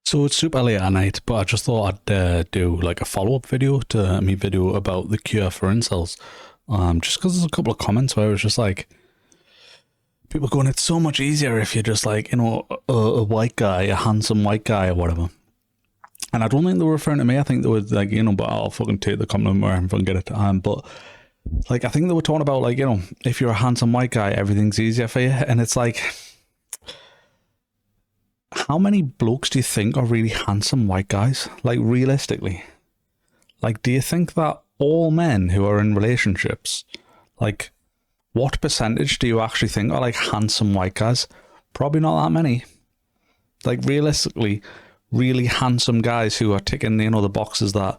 So it's super late at night, but I just thought I'd do like a follow-up video to my video about the cure for incels. Just because there's a couple of comments where it was just like, people going, it's so much easier if you're just like, a white guy, a handsome white guy or whatever. And I don't think they were referring to me. I think they were like, but I'll fucking take the compliment where I'm fucking get it. But like, I think they were talking about like, if you're a handsome white guy, everything's easier for you. And it's like, how many blokes do you think are really handsome white guys? Like, realistically, like, do you think that all men who are in relationships, like, what percentage do you actually think are like handsome white guys? Probably not that many. Like, realistically, really handsome guys who are ticking, the boxes that,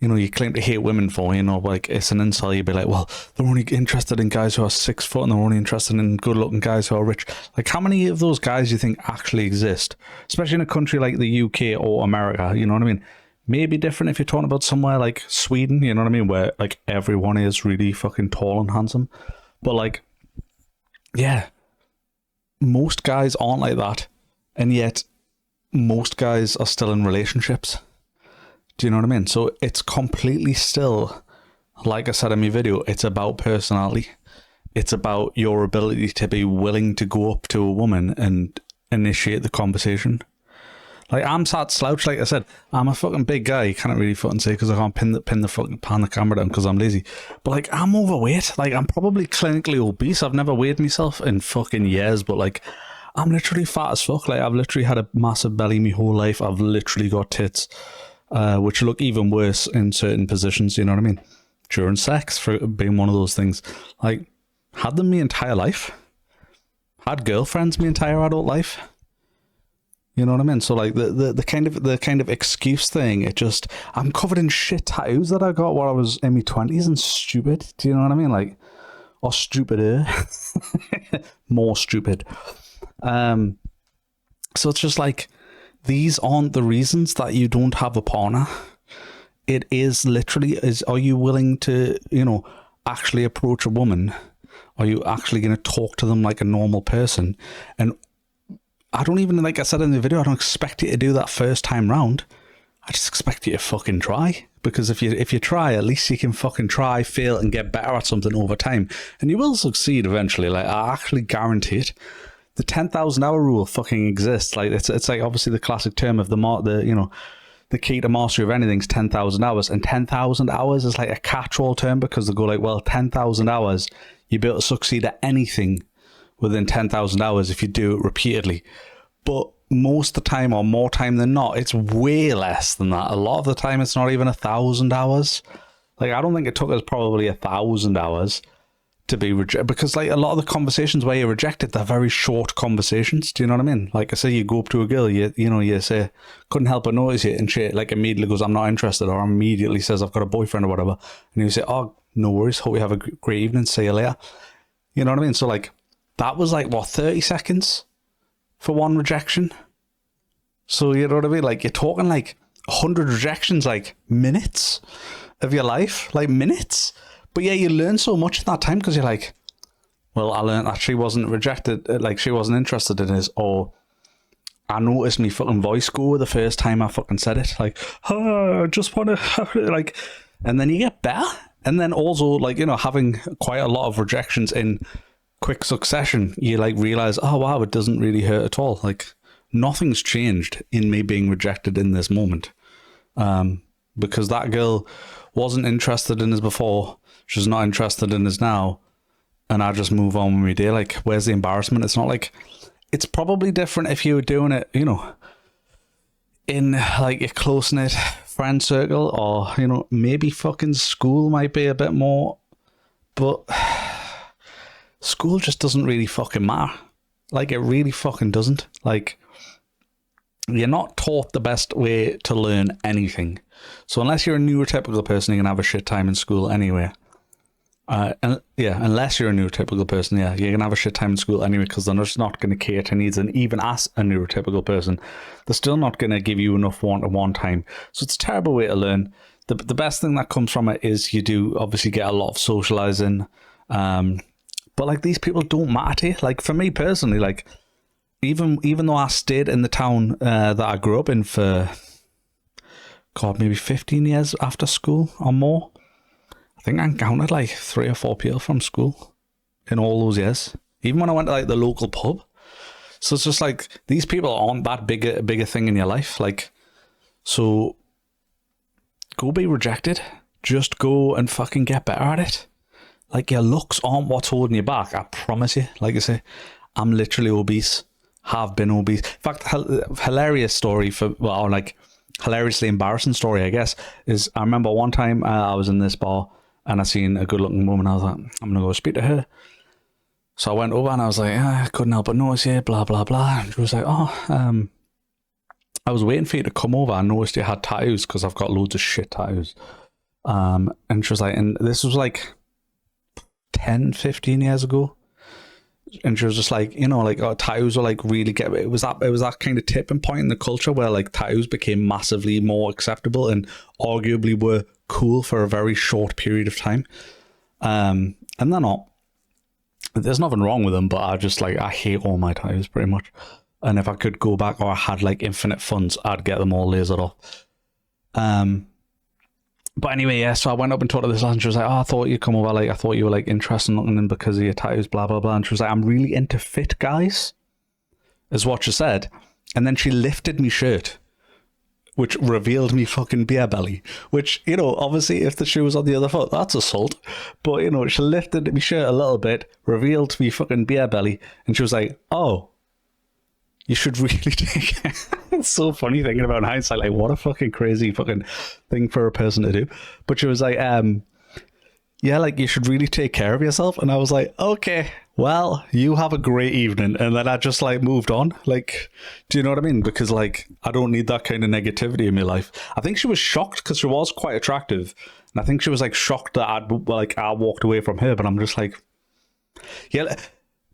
you claim to hate women for, like, it's an incel. You'd be like, well, they're only interested in guys who are 6 foot and they're only interested in good looking guys who are rich. Like, how many of those guys do you think actually exist? Especially in a country like the UK or America, you know what I mean? Maybe different if you're talking about somewhere like Sweden, you know what I mean? Where like everyone is really fucking tall and handsome. But like, yeah, most guys aren't like that. And yet most guys are still in relationships. Do you know what I mean? So it's completely still, like I said in my video, it's about personality. It's about your ability to be willing to go up to a woman and initiate the conversation. Like, I'm sat slouched, like I said, I'm a fucking big guy. You can't really fucking say because I can't pan the camera down because I'm lazy. But like, I'm overweight. Like, I'm probably clinically obese. I've never weighed myself in fucking years, but like, I'm literally fat as fuck. Like, I've literally had a massive belly my whole life. I've literally got tits. Which look even worse in certain positions, you know what I mean? During sex, for being one of those things. Like, had them my entire life. Had girlfriends my entire adult life. You know what I mean? So like the kind of excuse thing, I'm covered in shit tattoos that I got while I was in my 20s and stupid. Do you know what I mean? Like, or stupider. More stupid. So it's just like, these aren't the reasons that you don't have a partner. It is literally, are you willing to, actually approach a woman? Are you actually going to talk to them like a normal person? And I don't even, like I said in the video, I don't expect you to do that first time round. I just expect you to fucking try. Because if you try, at least you can fucking try, fail, and get better at something over time. And you will succeed eventually. Like, I actually guarantee it. The 10,000 hour rule fucking exists. Like, it's like obviously the classic term of the key to mastery of anything is 10,000 hours, and 10,000 hours is like a catch-all term because they go like, well, 10,000 hours, you'll be able to succeed at anything within 10,000 hours if you do it repeatedly. But most of the time, or more time than not, it's way less than that. A lot of the time, it's not even 1,000 hours. Like, I don't think it took us probably 1,000 hours to be rejected, because like a lot of the conversations where you're rejected, they're very short conversations. Do you know what I mean? Like, I say, you go up to a girl, you say, couldn't help but notice it, and she like immediately goes, I'm not interested, or immediately says, I've got a boyfriend or whatever, and you say, oh, no worries, hope you have a great evening, see you later. You know what I mean? So like, that was like, what, 30 seconds for one rejection? So you know what I mean? Like, you're talking like 100 rejections, like minutes of your life, like minutes. But yeah, you learn so much in that time because you're like, well, I learned that she wasn't rejected, like she wasn't interested in this, or I noticed me fucking voice go the first time I fucking said it, like, oh, I just want to, like, and then you get better. And then also, like, having quite a lot of rejections in quick succession, you like realize, oh wow, it doesn't really hurt at all. Like, nothing's changed in me being rejected in this moment. Because that girl wasn't interested in us before, she's not interested in us now, and I just move on with my day. Like, where's the embarrassment? It's not like, it's probably different if you were doing it, in like a close-knit friend circle, or, maybe fucking school might be a bit more, but school just doesn't really fucking matter. Like, it really fucking doesn't. Like, you're not taught the best way to learn anything. So unless you're a neurotypical person, you can have a shit time in school anyway. Unless you're a neurotypical person, yeah, you're going to have a shit time in school anyway, because they're just not going to cater to needs. And even as a neurotypical person, they're still not going to give you enough one-to-one time. So it's a terrible way to learn. The best thing that comes from it is you do obviously get a lot of socializing. But like, these people don't matter to you. Like, for me personally, like, even though I stayed in the town that I grew up in for, God, maybe 15 years after school or more, I think I encountered like 3 or 4 people from school in all those years. Even when I went to like the local pub. So it's just like, these people aren't that big a thing in your life. Like, so go be rejected. Just go and fucking get better at it. Like, your looks aren't what's holding you back. I promise you. Like I say, I'm literally obese. Have been obese. In fact, hilarious story or like hilariously embarrassing story, I guess, is I remember one time I was in this bar and I seen a good looking woman. I was like, I'm gonna go speak to her. So I went over and I was like, I couldn't help but notice you, blah blah blah. And she was like, I was waiting for you to come over. I noticed you had tattoos because I've got loads of shit tattoos. And she was like, and this was like 10, 15 years ago. And she was just like, like, tattoos were like really it was that kind of tipping point in the culture where like tattoos became massively more acceptable and arguably were cool for a very short period of time. And they're not. There's nothing wrong with them, but I hate all my tattoos pretty much. And if I could go back, or I had like infinite funds, I'd get them all lasered off. But anyway, yeah, so I went up and talked to this lad and she was like, I thought you'd come over, like, I thought you were, like, interested in looking in because of your tattoos, blah, blah, blah. And she was like, I'm really into fit guys, is what she said. And then she lifted me shirt, which revealed me fucking beer belly, which, obviously if the shoe was on the other foot, that's assault. But, she lifted me shirt a little bit, revealed me fucking beer belly, and she was like, oh, you should really take it. It's so funny thinking about in hindsight, like, what a fucking crazy fucking thing for a person to do. But she was like, yeah, like, you should really take care of yourself. And I was like, okay, well, you have a great evening. And then I just like moved on. Like, do you know what I mean? Because like, I don't need that kind of negativity in my life. I think she was shocked because she was quite attractive. And I think she was like shocked that I walked away from her. But I'm just like, yeah,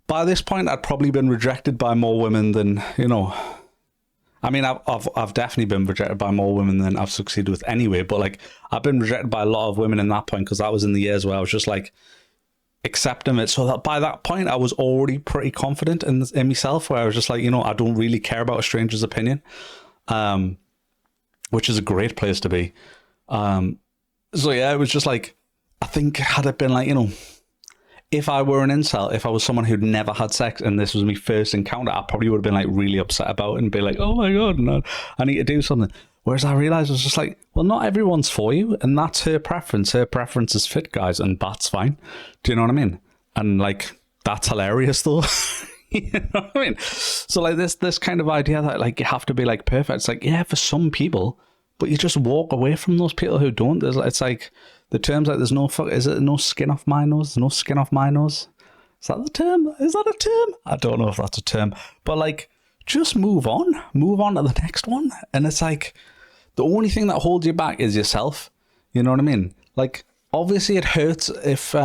by this point, I'd probably been rejected by more women than, I mean, I've definitely been rejected by more women than I've succeeded with anyway. But like, I've been rejected by a lot of women in that point because that was in the years where I was just like accepting it. So that by that point, I was already pretty confident in myself, where I was just like, I don't really care about a stranger's opinion, which is a great place to be. So yeah, it was just like, I think had it been like, if I were an incel, if I was someone who'd never had sex and this was my first encounter, I probably would have been like really upset about it and be like, oh my God, no, I need to do something. Whereas I realized I was just like, well, not everyone's for you, and that's her preference. Her preference is fit guys, and that's fine. Do you know what I mean? And like, that's hilarious though. You know what I mean? So like this kind of idea that like you have to be like perfect. It's like, yeah, for some people, but you just walk away from those people who don't. It's like the term's like, there's no is it no skin off my nose? There's no skin off my nose. Is that the term? Is that a term? I don't know if that's a term, but like, just move on to the next one. And it's like, the only thing that holds you back is yourself. You know what I mean? Like, obviously it hurts if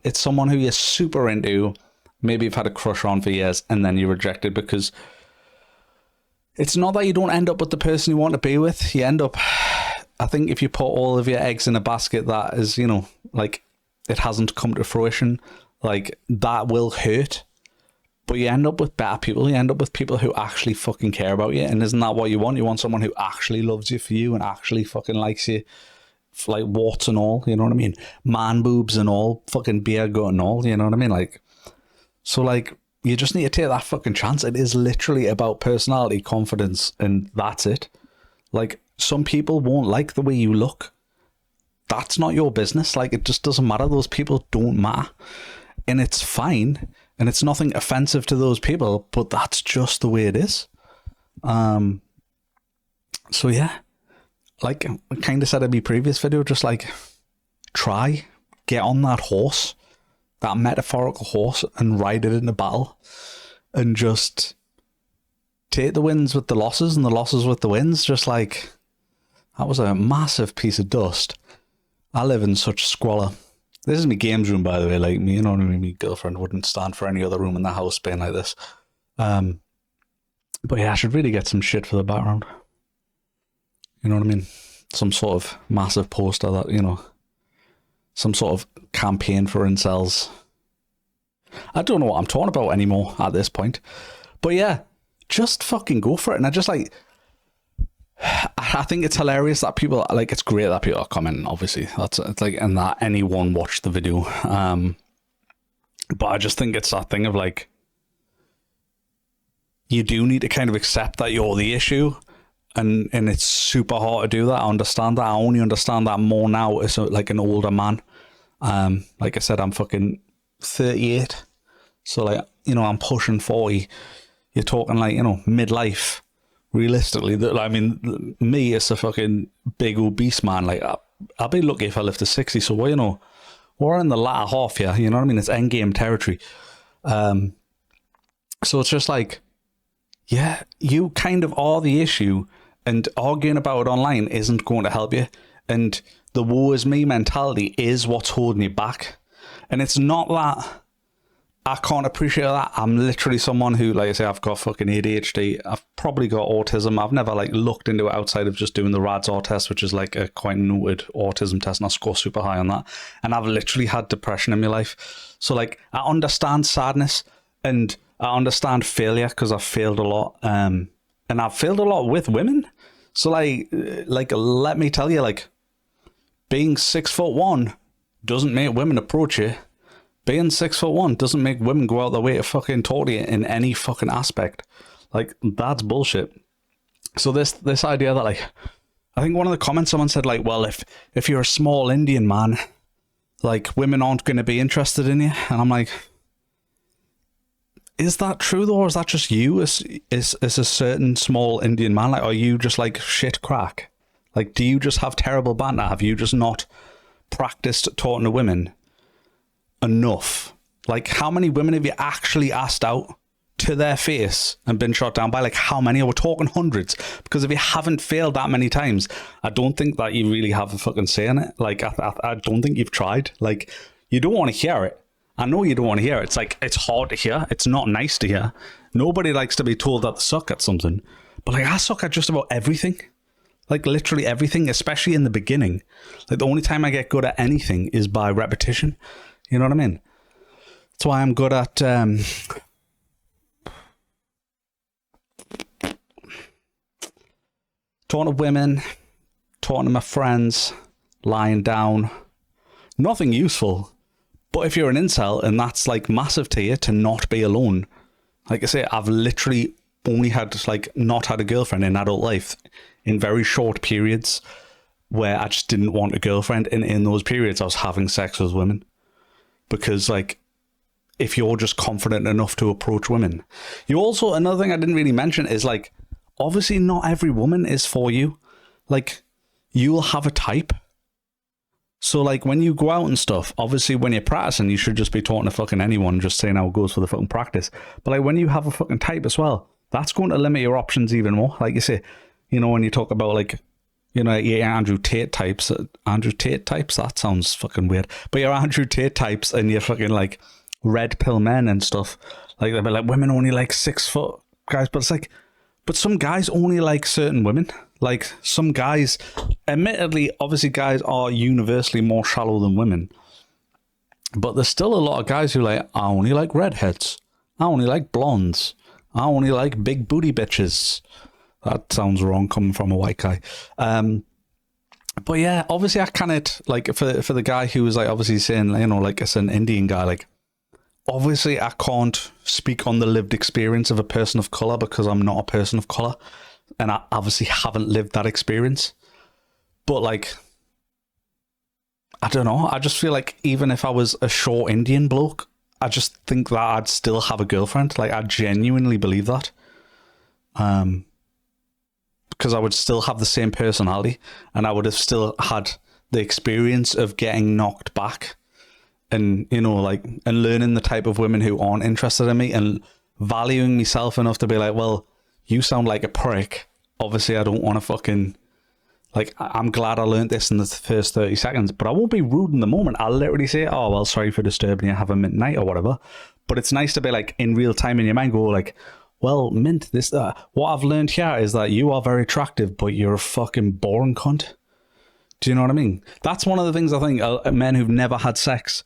it's someone who you're super into, maybe you've had a crush on for years, and then you're rejected, because it's not that you don't end up with the person you want to be with. You end up, I think if you put all of your eggs in a basket that is, like, it hasn't come to fruition, like, that will hurt. But you end up with better people. You end up with people who actually fucking care about you. And isn't that what you want? You want someone who actually loves you for you and actually fucking likes you, like, warts and all, you know what I mean? Man boobs and all, fucking beer gut and all, you know what I mean? Like, so like, you just need to take that fucking chance. It is literally about personality, confidence, and that's it. Like, some people won't like the way you look. That's not your business. Like, it just doesn't matter. Those people don't matter. And it's fine. And it's nothing offensive to those people, but that's just the way it is. So yeah, like I kind of said in my previous video, just like get on that horse, that metaphorical horse, and ride it in a battle, and just take the wins with the losses and the losses with the wins. Just like, that was a massive piece of dust. I live in such squalor. This is my games room, by the way. Like, me, you know what I mean? My girlfriend wouldn't stand for any other room in the house being like this. But yeah, I should really get some shit for the background. You know what I mean? Some sort of massive poster that, some sort of campaign for incels. I don't know what I'm talking about anymore at this point. But yeah, just fucking go for it. And I just like, I think it's hilarious that people like, it's great that people are commenting, obviously. It's like, and that anyone watched the video. But I just think it's that thing of like, you do need to kind of accept that you're the issue. And it's super hard to do that. I understand that. I only understand that more now as like an older man. Like I said, I'm fucking 38. So like, you know, I'm pushing 40. You're talking like, you know, midlife. Realistically, I mean, me as a fucking big obese man, like I'll be lucky if I live to 60. So, well, you know, we're in the latter half here. You know what I mean? It's endgame territory. So it's just like, yeah, you kind of are the issue, and arguing about it online isn't going to help you. And the woe is me mentality is what's holding you back. And it's not that I can't appreciate that. I'm literally someone who, like I say, I've got fucking ADHD. I've probably got autism. I've never like looked into it outside of just doing the RADS-R test, which is like a quite noted autism test, and I score super high on that. And I've literally had depression in my life. So like, I understand sadness and I understand failure because I've failed a lot. And I've failed a lot with women. So like, let me tell you, like, being 6'1" doesn't make women approach you. Being 6'1" doesn't make women go out their way to fucking talk to you in any fucking aspect. Like, that's bullshit. So this idea that, like, I think one of the comments someone said, like, well, if you're a small Indian man, like, women aren't going to be interested in you. And I'm like, is that true though, or is that just you as a certain small Indian man? Like, are you just like shit crack? Like, do you just have terrible banter? Have you just not practiced talking to women enough? Like, how many women have you actually asked out to their face and been shot down by? Like, how many? We're talking hundreds. Because if you haven't failed that many times, I don't think that you really have a fucking say in it. Like, I don't think you've tried. Like, you don't want to hear it. I know you don't want to hear it. It's like, it's hard to hear. It's not nice to hear. Nobody likes to be told that they suck at something. But like, I suck at just about everything. Like, literally everything, especially in the beginning. Like, the only time I get good at anything is by repetition. You know what I mean? That's why I'm good at talking to women, talking to my friends, lying down. Nothing useful. But if you're an incel and that's like massive to you to not be alone, like I say, I've literally only had like not had a girlfriend in adult life in very short periods where I just didn't want a girlfriend. And in those periods, I was having sex with women. Because like, if you're just confident enough to approach women, you also, another thing I didn't really mention is like, obviously not every woman is for you. Like, you'll have a type. So like, when you go out and stuff, obviously when you're practicing, you should just be talking to fucking anyone, just saying how it goes for the fucking practice. But like, when you have a fucking type as well, that's going to limit your options even more. Like you say, you know, when you talk about like, you know, your Andrew Tate types, that sounds fucking weird. But your Andrew Tate types and your fucking like red pill men and stuff, like they'll be like, women only like 6 foot guys. But it's like, but some guys only like certain women. Like some guys, admittedly, obviously guys are universally more shallow than women. But there's still a lot of guys who like, I only like redheads. I only like blondes. I only like big booty bitches. That sounds wrong coming from a white guy. But yeah, obviously I cannot, like, for the guy who was like obviously saying, you know, like it's an Indian guy, like, obviously I can't speak on the lived experience of a person of color because I'm not a person of color. And I obviously haven't lived that experience. But like, I don't know. I just feel like even if I was a short Indian bloke, I just think that I'd still have a girlfriend. Like, I genuinely believe that. Because I would still have the same personality and I would have still had the experience of getting knocked back and, you know, like, and learning the type of women who aren't interested in me and valuing myself enough to be like, well, you sound like a prick. Obviously, I don't want to fucking, like, I'm glad I learned this in the first 30 seconds, but I won't be rude in the moment. I'll literally say, oh, well, sorry for disturbing you, have a midnight or whatever. But it's nice to be like in real time in your mind, go like, well, Mint, this, what I've learned here is that you are very attractive, but you're a fucking boring cunt. Do you know what I mean? That's one of the things I think men who've never had sex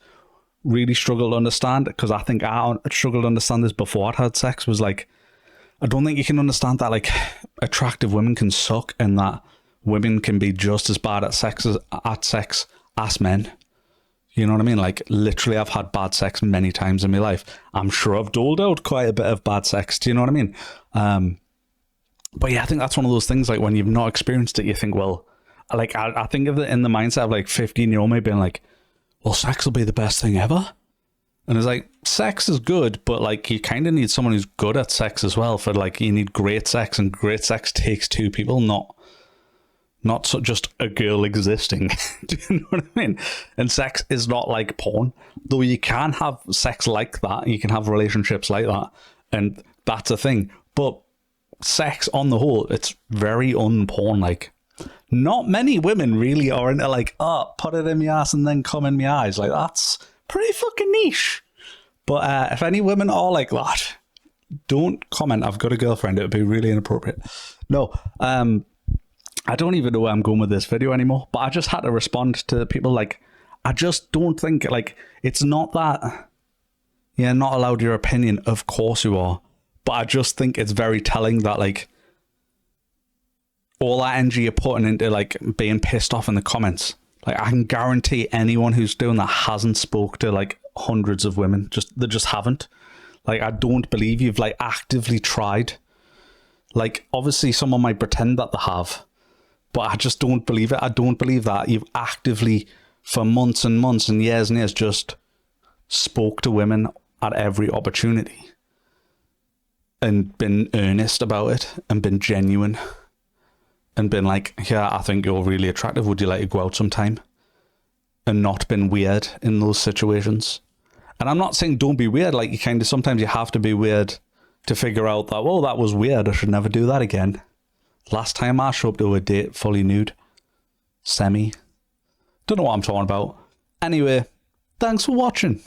really struggle to understand, because I think I struggled to understand this before I'd had sex, was like, I don't think you can understand that like attractive women can suck and that women can be just as bad at sex as men. You know what I mean? Like literally I've had bad sex many times in my life. I'm sure I've doled out quite a bit of bad sex. Do you know what I mean? But yeah, I think that's one of those things like when you've not experienced it, you think, well, like I think of it in the mindset of like 15-year-old me being like, well, sex will be the best thing ever. And it's like, sex is good, but like you kind of need someone who's good at sex as well. For like, you need great sex, and great sex takes two people, not just a girl existing. Do you know what I mean? And sex is not like porn, though you can have sex like that. You can have relationships like that, and that's a thing. But sex on the whole, it's very unporn like. Not many women really are into like, oh, put it in my ass and then come in my eyes. Like, that's pretty fucking niche. But if any women are like that, don't comment, I've got a girlfriend. It would be really inappropriate. No, I don't even know where I'm going with this video anymore, but I just had to respond to people like, I just don't think, like, it's not that you're not allowed your opinion. Of course you are. But I just think it's very telling that, like, all that energy you're putting into, like, being pissed off in the comments. Like, I can guarantee anyone who's doing that hasn't spoke to, like, hundreds of women. They just haven't. Like, I don't believe you've, like, actively tried. Like, obviously someone might pretend that they have, but I just don't believe it. I don't believe that you've actively, for months and months and years, just spoke to women at every opportunity and been earnest about it and been genuine and been like, yeah, I think you're really attractive. Would you like to go out sometime? And not been weird in those situations. And I'm not saying don't be weird. Like, you kind of, sometimes you have to be weird to figure out that, well, that was weird. I should never do that again. Last time I showed up to a date fully nude. Semi. Don't know what I'm talking about. Anyway, thanks for watching.